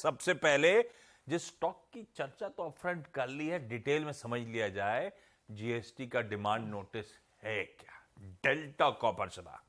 सबसे पहले जिस स्टॉक की चर्चा तो अपफ्रंट कर ली है, डिटेल में समझ लिया जाए। जीएसटी का डिमांड नोटिस है क्या? डेल्टा कॉपर चला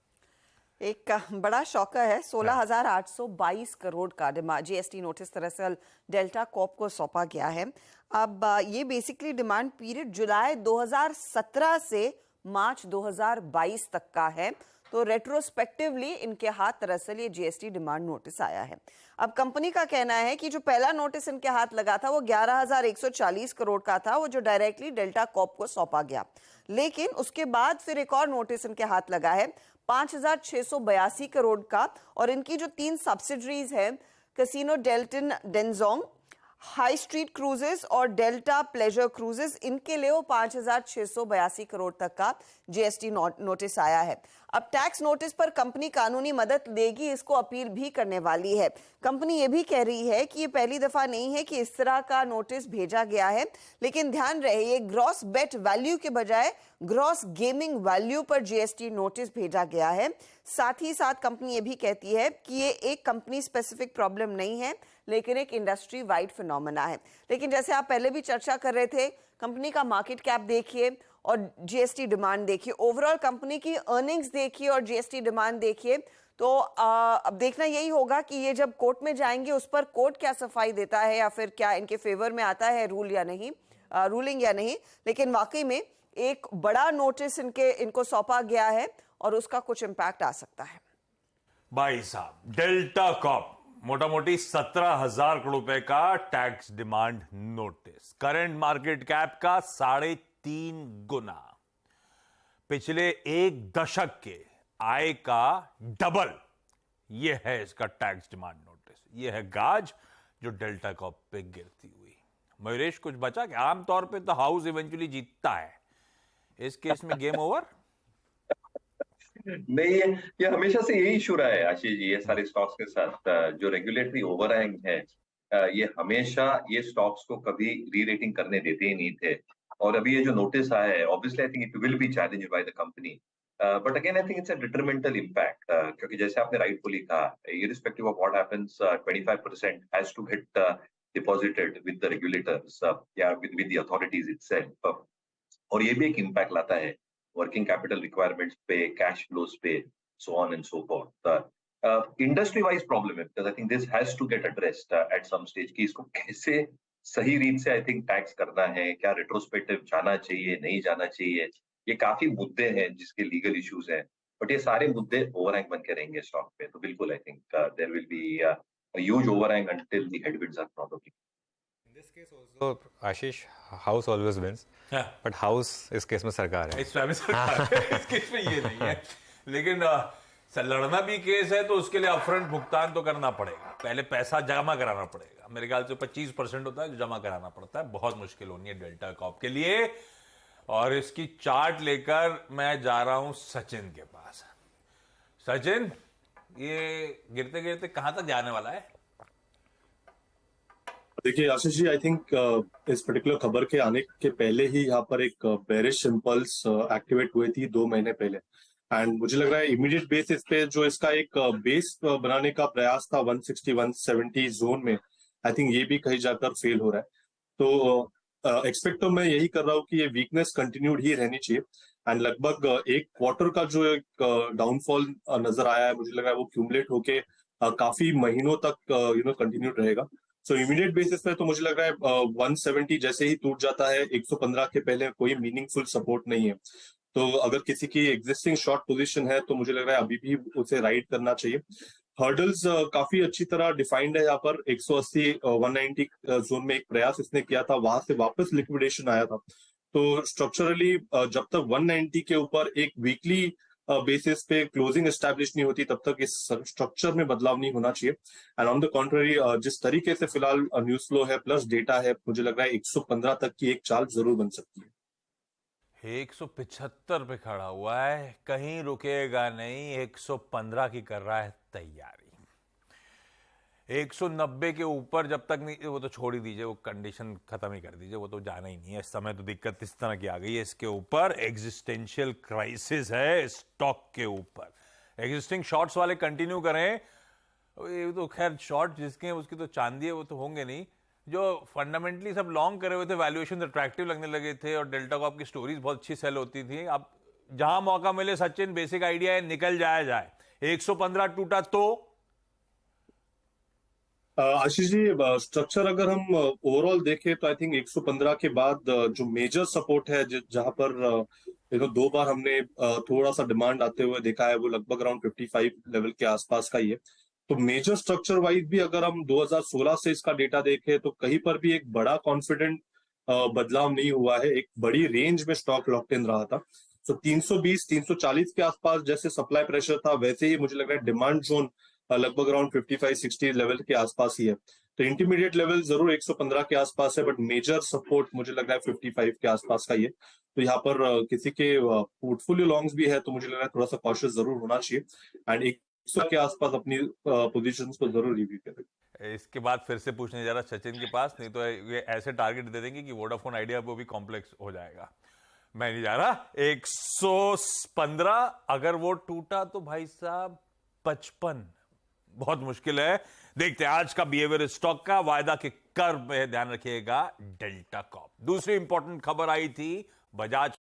एक बड़ा शॉकर है। 16,822 करोड़ का जीएसटी नोटिस दरअसल डेल्टा कॉप को सौंपा गया है। अब ये बेसिकली डिमांड पीरियड जुलाई 2017 से मार्च 2022 तक का है। तो रेट्रोस्पेक्टिवली इनके हाथ दरअसल ये जीएसटी डिमांड नोटिस आया है। अब कंपनी का कहना है कि जो पहला नोटिस इनके हाथ लगा था वो 11,140 करोड़ का था, वो जो डायरेक्टली डेल्टा कॉप को सौंपा गया। लेकिन उसके बाद फिर एक और नोटिस इनके हाथ लगा है 5,682 करोड़ का, और इनकी जो 3 सब्सिडरीज है, Casino Deltin Denzong, High Street Cruises और डेल्टा प्लेजर क्रूजेस, इनके लिए वो 5,682 करोड़ तक का जीएसटी नोटिस आया है। अब टैक्स नोटिस पर कंपनी कानूनी मदद लेगी, इसको अपील भी करने वाली है। कंपनी ये भी कह रही है कि ये पहली दफा नहीं है कि इस तरह का नोटिस भेजा गया है, लेकिन ध्यान रहे ये ग्रॉस बेट वैल्यू के बजाय ग्रॉस गेमिंग वैल्यू पर जीएसटी नोटिस भेजा गया है। साथ ही साथ कंपनी ये भी कहती है कि ये एक कंपनी स्पेसिफिक प्रॉब्लम नहीं है, लेकिन एक इंडस्ट्री वाइड फिनोमेना है। लेकिन जैसे आप पहले भी चर्चा कर रहे थे, कंपनी का मार्केट कैप देखिए और जीएसटी डिमांड देखिए, ओवरऑल कंपनी की अर्निंग्स देखिए और जीएसटी डिमांड देखिए, तो अब देखना यही होगा कि ये जब कोर्ट में जाएंगे उस पर कोर्ट क्या सफाई देता है, या फिर क्या इनके फेवर में आता है रूलिंग या नहीं। लेकिन वाकई में एक बड़ा नोटिस इनको सौंपा गया है और उसका कुछ इंपैक्ट आ सकता है। भाई साहब, डेल्टा कॉप मोटा मोटी 17,000 करोड़ रुपए का tax demand notice, current market cap का 3.5 गुना, पिछले एक दशक के आय का डबल। यह है इसका टैक्स डिमांड नोटिस। यह है गाज जो डेल्टा कॉप पे गिरती हुई। मयूरेश, कुछ बचा क्या? आमतौर पे तो हाउस इवेंचुअली जीतता है, इस केस में गेम ओवर। नहीं, ये हमेशा से यही इशू रहा है आशीष जी, ये सारे स्टॉक्स के साथ जो रेगुलेटरी ओवरहैंग है, ये हमेशा ये स्टॉक्स को कभी री रेटिंग करने देते ही नहीं थे। और अभी ये जो नोटिस आया है, obviously I think it will be challenged by the company, but again I think it's a detrimental impact, क्योंकि जैसे आपने राइटफुली कहा, irrespective of what happens, 25% has to get deposited with the regulators या with the authorities itself, और ये भी एक impact लाता है वर्किंग कैपिटल रिक्वायरमेंट्स पे, कैश फ्लोज पे, so on and so forth. Industry wise problem है, because I think this has to get addressed at some stage, कि इसको कैसे सही रीत से आई थिंक टैक्स करना है, क्या रेट्रोस्पेक्टिव जाना चाहिए, नहीं जाना चाहिए, ये काफी मुद्दे हैं जिसके लीगल इश्यूज हैं, बट ये सारे मुद्दे ओवरहैंग बन के रहेंगे स्टॉक पे। तो बिल्कुल I think there will be a huge overhang until the headwinds are probably. In this case also, Ashish, house always wins. हाँ। But house इस केस में सरकार है। इस में सरकार है, इस केस में ये नहीं है। लेकिन लड़ना भी केस है तो उसके लिए अपफ्रंट भुगतान तो करना पड़ेगा, पहले पैसा जमा कराना पड़ेगा। मेरे ख्याल से 25% होता है जो जमा कराना पड़ता है। बहुत मुश्किल होनी है डेल्टा कॉप के लिए। और इसकी चार्ट लेकर मैं जा रहा हूं सचिन के पास। सचिन, ये गिरते गिरते कहां तक जाने वाला है? देखिए आशीष जी, आई थिंक इस पर्टिकुलर खबर के आने के पहले ही यहाँ पर एक बेरिश इंपल्स एक्टिवेट हुई थी 2 महीने पहले, एंड मुझे लग रहा है इमीडिएट बेसिस पे जो इसका एक बेस बनाने का प्रयास था 160-170 जोन में, आई थिंक ये भी कहीं जाकर फेल हो रहा है। तो एक्सपेक्ट तो मैं यही कर रहा हूँ कि ये वीकनेस कंटिन्यूड ही रहनी चाहिए, एंड लगभग एक क्वार्टर का जो एक डाउनफॉल नजर आया है, मुझे लग रहा है वो क्यूमुलेट होके काफी महीनों तक कंटिन्यूड रहेगा। सो इमीडिएट बेसिस पे तो मुझे लग रहा है 170 जैसे ही टूट जाता है, 115 के पहले कोई मीनिंगफुल सपोर्ट नहीं है। तो अगर किसी की एग्जिस्टिंग शॉर्ट पोजीशन है तो मुझे लग रहा है अभी भी उसे राइड करना चाहिए। हर्डल्स काफी अच्छी तरह डिफाइंड है यहाँ पर। 180 190 जोन में एक प्रयास इसने किया था, वहां से वापस लिक्विडेशन आया था। तो स्ट्रक्चरली जब तक 190 के ऊपर एक वीकली बेसिस पे क्लोजिंग एस्टैब्लिश नहीं होती, तब तक इस स्ट्रक्चर में बदलाव नहीं होना चाहिए। एंड ऑन द कॉन्ट्ररी, जिस तरीके से फिलहाल न्यूज फ्लो है प्लस डेटा है, मुझे लग रहा है 115 तक की एक चाल जरूर बन सकती है। 175 पे खड़ा हुआ है, कहीं रुकेगा नहीं, 115 की कर रहा है तैयारी। 190 के ऊपर जब तक नहीं, वो तो छोड़ ही दीजिए, वो कंडीशन खत्म ही कर दीजिए, वो तो जाना ही नहीं है। इस समय तो दिक्कत इस तरह की आ गई है, इसके ऊपर एग्जिस्टेंशियल क्राइसिस है स्टॉक के ऊपर। एग्जिस्टिंग शॉर्ट्स वाले कंटिन्यू करें ये तो खैर शॉर्ट जिसके हैं उसकी तो चांदी है, वो तो होंगे नहीं। जो फंडामेंटली सब लॉन्ग करे हुए थे, वैल्यूएशन अट्रैक्टिव लगने लगे थे और डेल्टा कॉप की स्टोरीज बहुत अच्छी सेल होती थी। अब जहां मौका मिले सचिन, बेसिक आइडिया है निकल जाया जाए। 115 टूटा तो आशीष जी, स्ट्रक्चर अगर हम ओवरऑल देखें तो आई थिंक 115 के बाद जो मेजर सपोर्ट है जहां पर दो बार हमने थोड़ा सा डिमांड आते हुए देखा है, वो लगभग अराउंड 55 लेवल के आसपास का ही है। तो मेजर स्ट्रक्चर वाइज भी अगर हम 2016 से इसका डेटा देखें तो कहीं पर भी एक बड़ा कॉन्फिडेंट बदलाव नहीं हुआ है। एक बड़ी रेंज में स्टॉक लॉक्ड इन रहा था। तो 320 340 के आसपास जैसे सप्लाई प्रेशर था, वैसे ही मुझे लग रहा है डिमांड जोन लगभग अराउंड 55-60 लेवल के आसपास ही है। तो इंटरमीडिएट लेवल जरूर 115 के आसपास है, बट मेजर सपोर्ट मुझे लग रहा है 55 के आसपास का ही है। तो यहाँ पर किसी के पोर्टफोलियो लॉन्ग्स भी है तो मुझे लग रहा है थोड़ा सा कॉशियस जरूर होना चाहिए एंड 100 के आसपास अपनी पोजीशंस को जरूर रिव्यू करें। इसके बाद फिर से पूछने जा रहा सचिन के पास, नहीं तो ये ऐसे टारगेट दे देंगे कि वोडाफोन आइडिया वो भी कॉम्प्लेक्स हो जाएगा। मैं नहीं जा रहा। 115 अगर वो टूटा तो भाई साहब 55 बहुत मुश्किल है। देखते हैं आज का बिहेवियर स्टॉक का। वायदा के कर्व में ध्यान रखिएगा डेल्टा कॉप। दूसरी इंपॉर्टेंट खबर आई थी बजाज